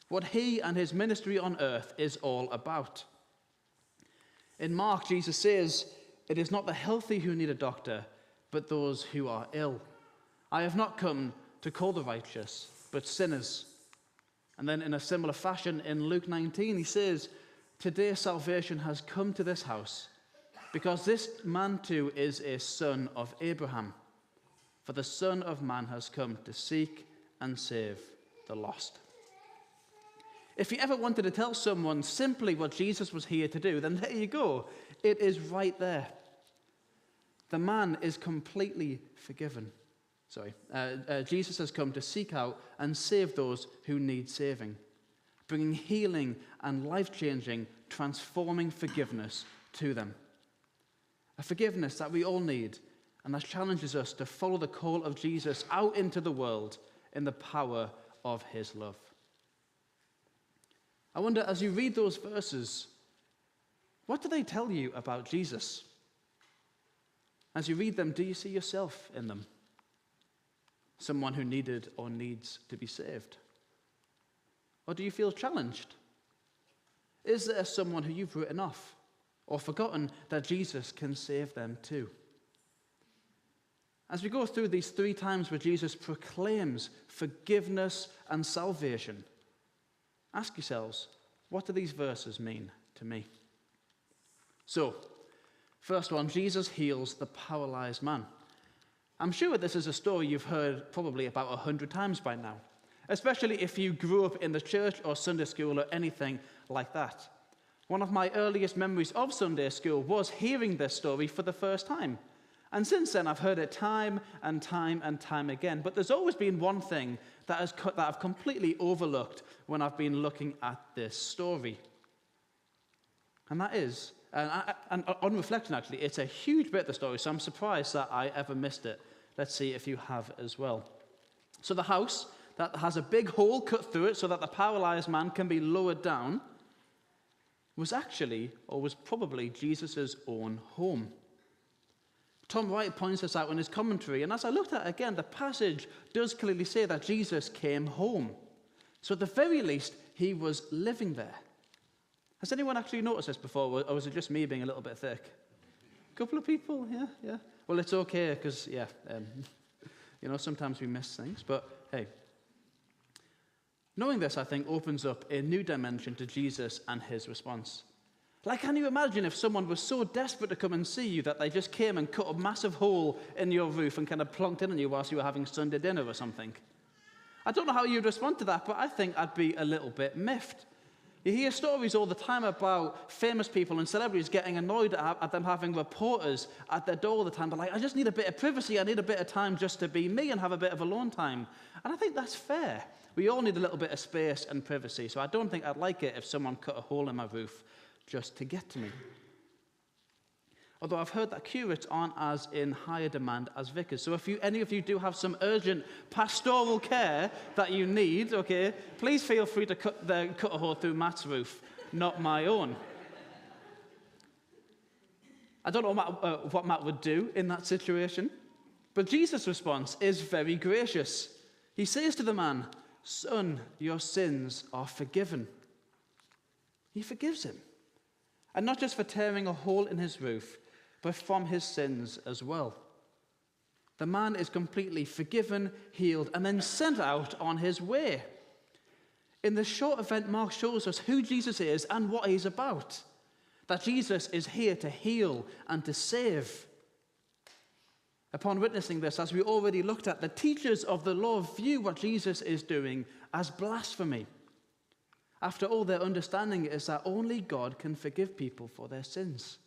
what he and his ministry on earth is all about. In Mark, Jesus says, "It is not the healthy who need a doctor, but those who are ill. I have not come to call the righteous, but sinners." And then in a similar fashion, in Luke 19, he says, "Today salvation has come to this house, because this man too is a son of Abraham. For the Son of Man has come to seek and save the lost." If you ever wanted to tell someone simply what Jesus was here to do, then there you go. It is right there. The man is completely forgiven. Jesus has come to seek out and save those who need saving, bringing healing and life-changing, transforming forgiveness to them. A forgiveness that we all need and that challenges us to follow the call of Jesus out into the world in the power of his love. I wonder, as you read those verses, what do they tell you about Jesus? As you read them, do you see yourself in them? Someone who needed or needs to be saved? Or do you feel challenged? Is there someone who you've written off or forgotten that Jesus can save them too? As we go through these 3 times where Jesus proclaims forgiveness and salvation, ask yourselves, what do these verses mean to me? So, first one, Jesus heals the paralyzed man. I'm sure this is a story you've heard probably about 100 times by now, especially if you grew up in the church or Sunday school or anything like that. One of my earliest memories of Sunday school was hearing this story for the first time. And since then, I've heard it time and time and time again. But there's always been one thing that I've completely overlooked when I've been looking at this story. And that is, and on reflection actually, it's a huge bit of the story, so I'm surprised that I ever missed it. Let's see if you have as well. So the house that has a big hole cut through it so that the paralyzed man can be lowered down was probably Jesus' own home. Tom Wright points this out in his commentary, and as I looked at it again, the passage does clearly say that Jesus came home. So at the very least, he was living there. Has anyone actually noticed this before, or was it just me being a little bit thick? A couple of people, yeah. Well, it's okay, because, sometimes we miss things, but hey. Knowing this, I think, opens up a new dimension to Jesus and his response. Like, can you imagine if someone was so desperate to come and see you that they just came and cut a massive hole in your roof and kind of plonked in on you whilst you were having Sunday dinner or something? I don't know how you'd respond to that, but I think I'd be a little bit miffed. You hear stories all the time about famous people and celebrities getting annoyed at them having reporters at their door all the time. They're like, I just need a bit of privacy. I need a bit of time just to be me and have a bit of alone time. And I think that's fair. We all need a little bit of space and privacy. So I don't think I'd like it if someone cut a hole in my roof just to get to me. Although I've heard that curates aren't as in higher demand as vicars. So if any of you do have some urgent pastoral care that you need, okay, please feel free to cut a hole through Matt's roof, not my own. I don't know what Matt would do in that situation, but Jesus' response is very gracious. He says to the man, "Son, your sins are forgiven." He forgives him. And not just for tearing a hole in his roof, but from his sins as well. The man is completely forgiven, healed, and then sent out on his way. In this short event, Mark shows us who Jesus is and what he's about. That Jesus is here to heal and to save. Upon witnessing this, as we already looked at, the teachers of the law view what Jesus is doing as blasphemy. After all, their understanding is that only God can forgive people for their sins.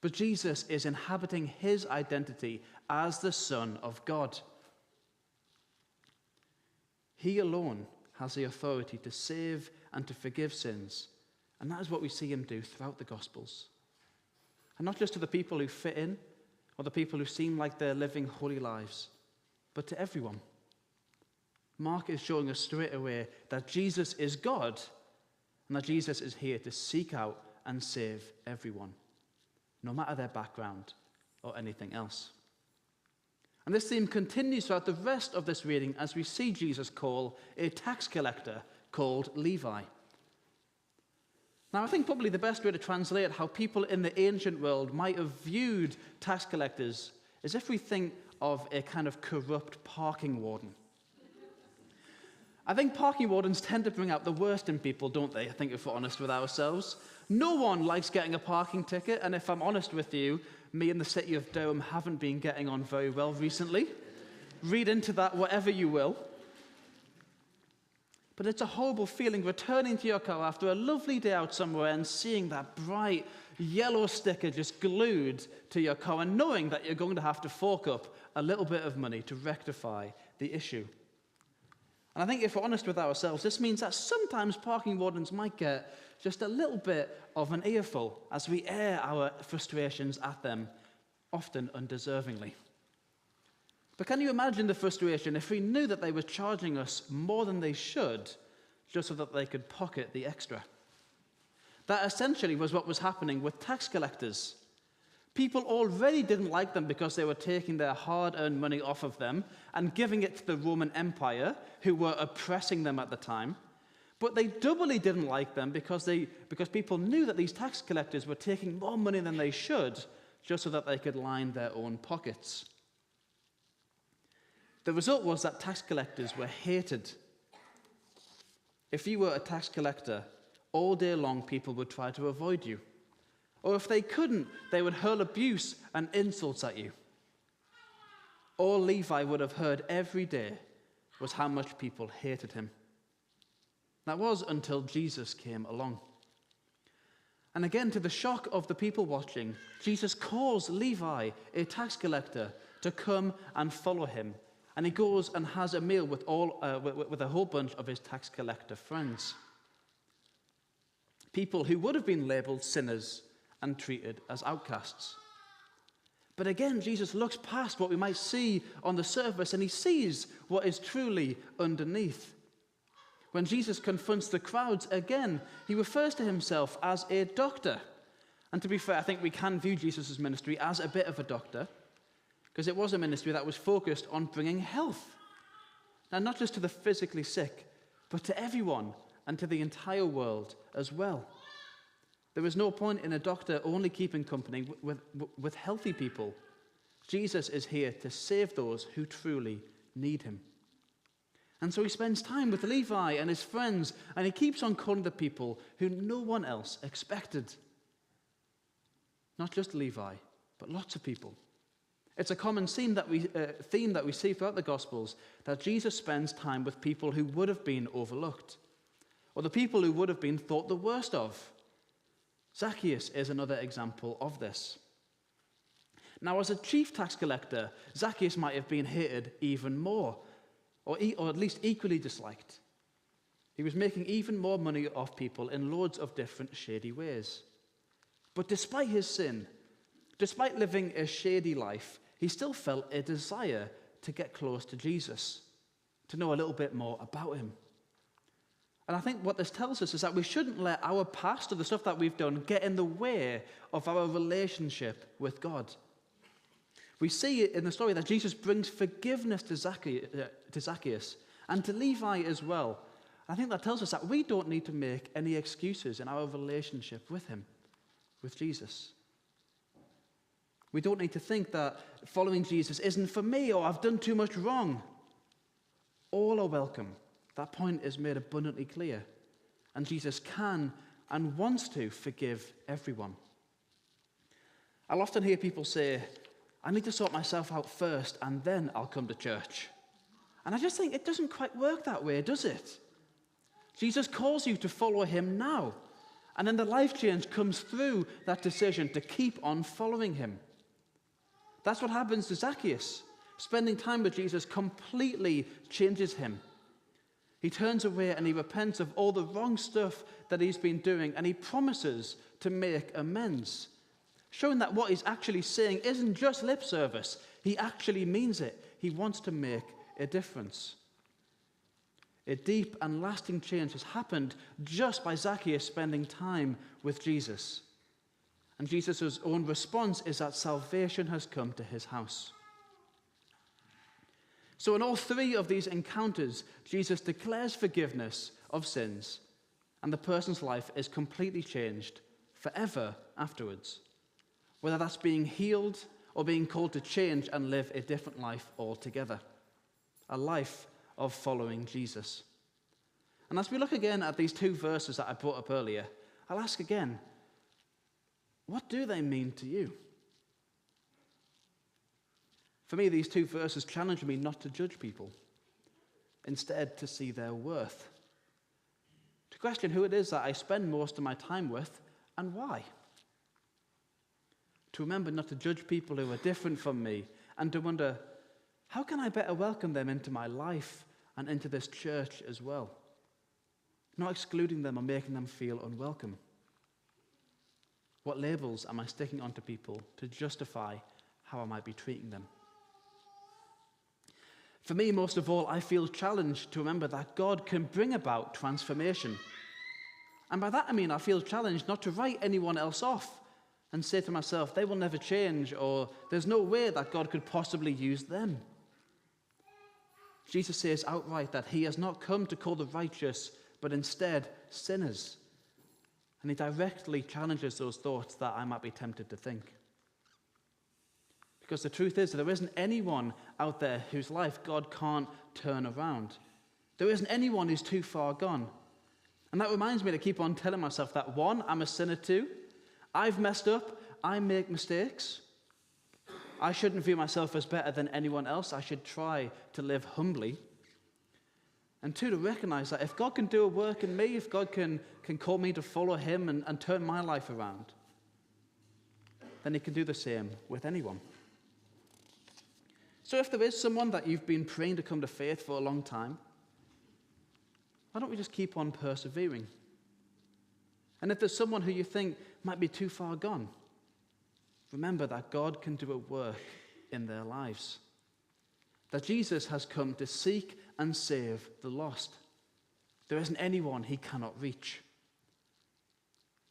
But Jesus is inhabiting his identity as the Son of God. He alone has the authority to save and to forgive sins. And that is what we see him do throughout the Gospels. And not just to the people who fit in, or the people who seem like they're living holy lives, but to everyone. Mark is showing us straight away that Jesus is God and that Jesus is here to seek out and save everyone, no matter their background or anything else. And this theme continues throughout the rest of this reading as we see Jesus call a tax collector called Levi. Now, I think probably the best way to translate how people in the ancient world might have viewed tax collectors is if we think of a kind of corrupt parking warden. I think parking wardens tend to bring out the worst in people, don't they? I think if we're honest with ourselves. No one likes getting a parking ticket, and if I'm honest with you, me and the city of Durham haven't been getting on very well recently. Read into that whatever you will. But it's a horrible feeling returning to your car after a lovely day out somewhere and seeing that bright yellow sticker just glued to your car and knowing that you're going to have to fork up a little bit of money to rectify the issue. And I think if we're honest with ourselves, this means that sometimes parking wardens might get just a little bit of an earful as we air our frustrations at them, often undeservingly. But can you imagine the frustration if we knew that they were charging us more than they should just so that they could pocket the extra? That essentially was what was happening with tax collectors. People already didn't like them because they were taking their hard-earned money off of them and giving it to the Roman Empire, who were oppressing them at the time. But they doubly didn't like them because people knew that these tax collectors were taking more money than they should just so that they could line their own pockets. The result was that tax collectors were hated. If you were a tax collector, all day long people would try to avoid you. Or if they couldn't, they would hurl abuse and insults at you. All Levi would have heard every day was how much people hated him. That was until Jesus came along. And again, to the shock of the people watching, Jesus calls Levi, a tax collector, to come and follow him. And he goes and has a meal with a whole bunch of his tax collector friends. People who would have been labeled sinners and treated as outcasts. But again, Jesus looks past what we might see on the surface and he sees what is truly underneath. When Jesus confronts the crowds again, he refers to himself as a doctor. And to be fair, I think we can view Jesus' ministry as a bit of a doctor, because it was a ministry that was focused on bringing health. Now, not just to the physically sick, but to everyone and to the entire world as well. There was no point in a doctor only keeping company with healthy people. Jesus is here to save those who truly need him. And so he spends time with Levi and his friends, and he keeps on calling the people who no one else expected. Not just Levi, but lots of people. It's a common theme that we see throughout the Gospels, that Jesus spends time with people who would have been overlooked, or the people who would have been thought the worst of. Zacchaeus is another example of this. Now, as a chief tax collector, Zacchaeus might have been hated even more, or at least equally disliked. He was making even more money off people in loads of different shady ways. But despite his sin, despite living a shady life, he still felt a desire to get close to Jesus, to know a little bit more about him. And I think what this tells us is that we shouldn't let our past or the stuff that we've done get in the way of our relationship with God. We see in the story that Jesus brings forgiveness to Zacchaeus and to Levi as well. I think that tells us that we don't need to make any excuses in our relationship with him, with Jesus. We don't need to think that following Jesus isn't for me or I've done too much wrong. All are welcome. That point is made abundantly clear. And Jesus can and wants to forgive everyone. I'll often hear people say, I need to sort myself out first and then I'll come to church. And I just think it doesn't quite work that way, does it? Jesus calls you to follow him now. And then the life change comes through that decision to keep on following him. That's what happens to Zacchaeus. Spending time with Jesus completely changes him. He turns away and he repents of all the wrong stuff that he's been doing, and he promises to make amends, showing that what he's actually saying isn't just lip service. He actually means it. He wants to make a difference. A deep and lasting change has happened just by Zacchaeus spending time with Jesus. And Jesus' own response is that salvation has come to his house. So in all three of these encounters, Jesus declares forgiveness of sins, and the person's life is completely changed forever afterwards, whether that's being healed or being called to change and live a different life altogether, a life of following Jesus. And as we look again at these two verses that I brought up earlier, I'll ask again, what do they mean to you? For me, these two verses challenge me not to judge people, instead to see their worth, to question who it is that I spend most of my time with and why. To remember not to judge people who are different from me, and to wonder, how can I better welcome them into my life and into this church as well? Not excluding them or making them feel unwelcome. What labels am I sticking onto people to justify how I might be treating them? For me, most of all, I feel challenged to remember that God can bring about transformation. And by that I mean I feel challenged not to write anyone else off and say to myself, they will never change, or there's no way that God could possibly use them. Jesus says outright that he has not come to call the righteous, but instead sinners. And he directly challenges those thoughts that I might be tempted to think. Because the truth is that there isn't anyone out there whose life God can't turn around. There isn't anyone who's too far gone. And that reminds me to keep on telling myself that, one, I'm a sinner too. I've messed up. I make mistakes. I shouldn't view myself as better than anyone else. I should try to live humbly. And two, to recognize that if God can do a work in me, if God can call me to follow him and turn my life around, then he can do the same with anyone. So if there is someone that you've been praying to come to faith for a long time, why don't we just keep on persevering? And if there's someone who you think might be too far gone, remember that God can do a work in their lives. That Jesus has come to seek and save the lost. There isn't anyone he cannot reach.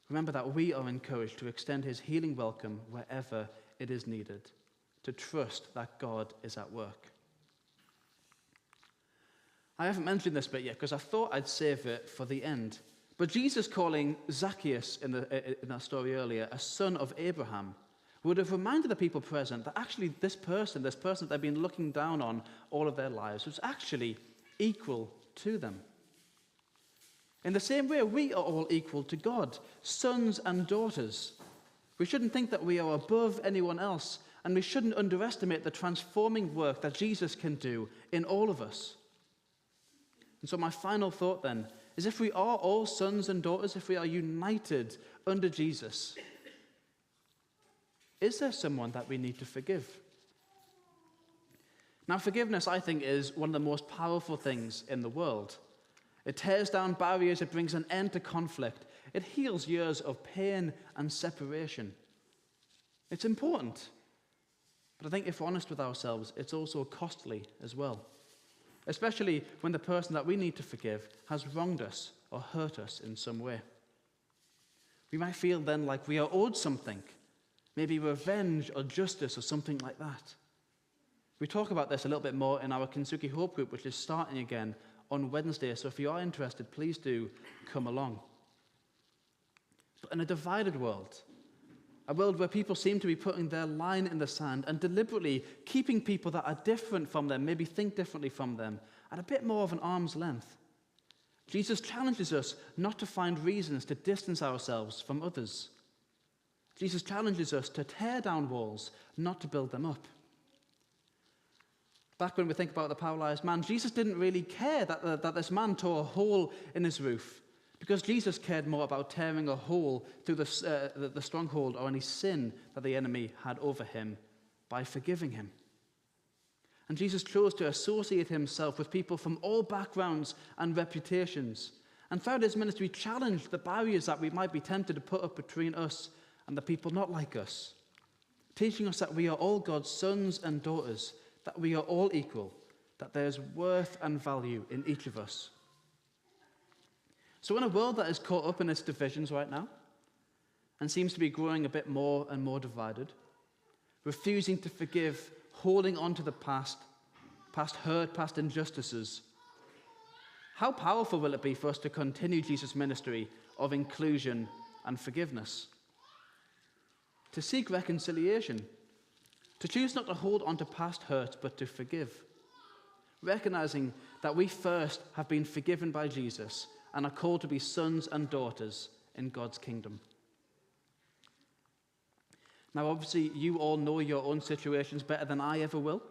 Remember that we are encouraged to extend his healing welcome wherever it is needed, to trust that God is at work. I haven't mentioned this bit yet because I thought I'd save it for the end. But Jesus calling Zacchaeus in that story earlier a son of Abraham would have reminded the people present that actually this person that they've been looking down on all of their lives, was actually equal to them. In the same way, we are all equal to God, sons and daughters. We shouldn't think that we are above anyone else, and we shouldn't underestimate the transforming work that Jesus can do in all of us. And so my final thought then is, if we are all sons and daughters, if we are united under Jesus, is there someone that we need to forgive? Now, forgiveness, I think, is one of the most powerful things in the world. It tears down barriers, it brings an end to conflict, it heals years of pain and separation. It's important. But I think if we're honest with ourselves, it's also costly as well. Especially when the person that we need to forgive has wronged us or hurt us in some way. We might feel then like we are owed something. Maybe revenge or justice or something like that. We talk about this a little bit more in our Kintsugi Hope group, which is starting again on Wednesday. So if you are interested, please do come along. But in a divided world, a world where people seem to be putting their line in the sand and deliberately keeping people that are different from them, maybe think differently from them, at a bit more of an arm's length, Jesus challenges us not to find reasons to distance ourselves from others. Jesus challenges us to tear down walls, not to build them up. Back when we think about the paralyzed man, Jesus didn't really care that this man tore a hole in his roof, because Jesus cared more about tearing a hole through the stronghold or any sin that the enemy had over him by forgiving him. And Jesus chose to associate himself with people from all backgrounds and reputations. And throughout his ministry, challenged the barriers that we might be tempted to put up between us and the people not like us, teaching us that we are all God's sons and daughters, that we are all equal, that there's worth and value in each of us. So in a world that is caught up in its divisions right now, and seems to be growing a bit more and more divided, refusing to forgive, holding on to the past, past hurt, past injustices. How powerful will it be for us to continue Jesus' ministry of inclusion and forgiveness? To seek reconciliation, to choose not to hold on to past hurts, but to forgive. Recognizing that we first have been forgiven by Jesus and are called to be sons and daughters in God's kingdom. Now, obviously, you all know your own situations better than I ever will.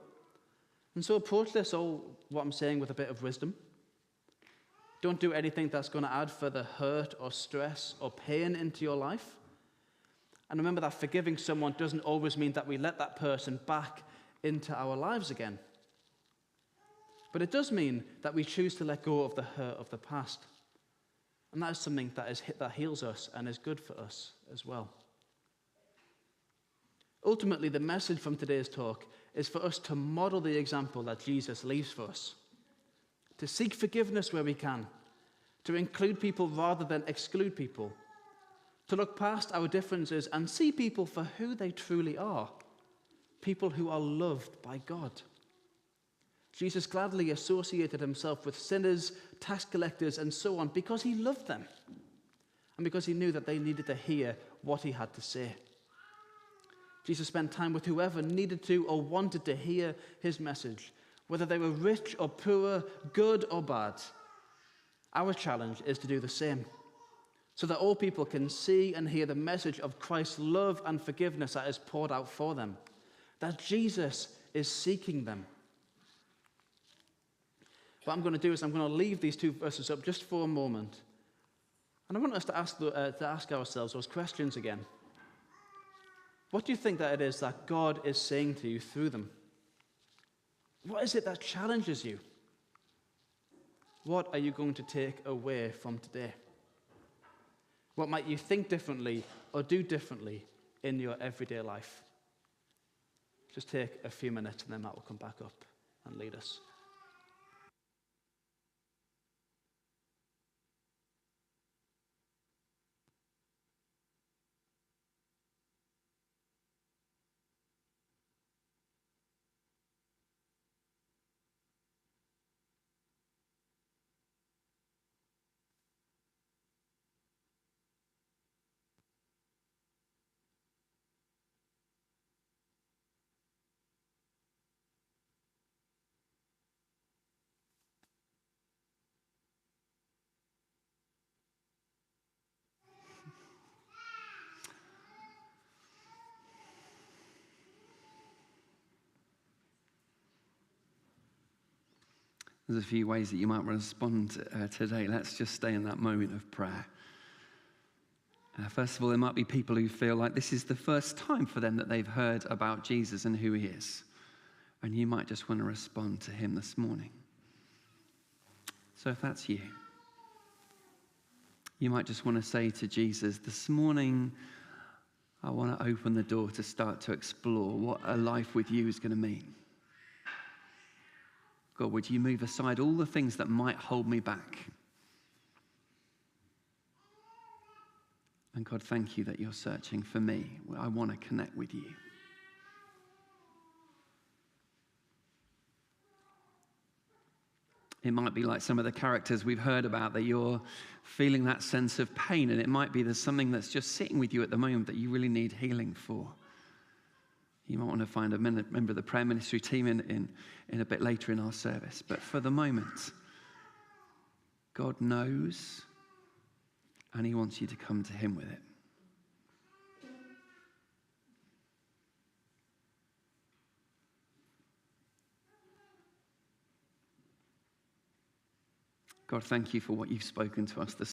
And so approach this all, what I'm saying, with a bit of wisdom. Don't do anything that's going to add further hurt or stress or pain into your life. And remember that forgiving someone doesn't always mean that we let that person back into our lives again. But it does mean that we choose to let go of the hurt of the past. And that is something that heals us and is good for us as well. Ultimately, the message from today's talk is for us to model the example that Jesus leaves for us. To seek forgiveness where we can. To include people rather than exclude people. To look past our differences and see people for who they truly are. People who are loved by God. Jesus gladly associated himself with sinners, tax collectors, and so on because he loved them. And because he knew that they needed to hear what he had to say. Jesus spent time with whoever needed to or wanted to hear his message, whether they were rich or poor, good or bad. Our challenge is to do the same, so that all people can see and hear the message of Christ's love and forgiveness that is poured out for them, that Jesus is seeking them. What I'm going to do is I'm going to leave these two verses up just for a moment, and I want us to ask ourselves those questions again. What do you think that it is that God is saying to you through them? What is it that challenges you? What are you going to take away from today? What might you think differently or do differently in your everyday life? Just take a few minutes and then Matt will come back up and lead us. There's a few ways that you might respond today. Let's just stay in that moment of prayer. First of all, there might be people who feel like this is the first time for them that they've heard about Jesus and who he is. And you might just want to respond to him this morning. So if that's you, you might just want to say to Jesus, this morning, I want to open the door to start to explore what a life with you is going to mean. God, would you move aside all the things that might hold me back? And God, thank you that you're searching for me. I want to connect with you. It might be like some of the characters we've heard about, that you're feeling that sense of pain, and it might be there's something that's just sitting with you at the moment that you really need healing for. You might want to find a member of the prayer ministry team in a bit later in our service. But for the moment, God knows, and he wants you to come to him with it. God, thank you for what you've spoken to us this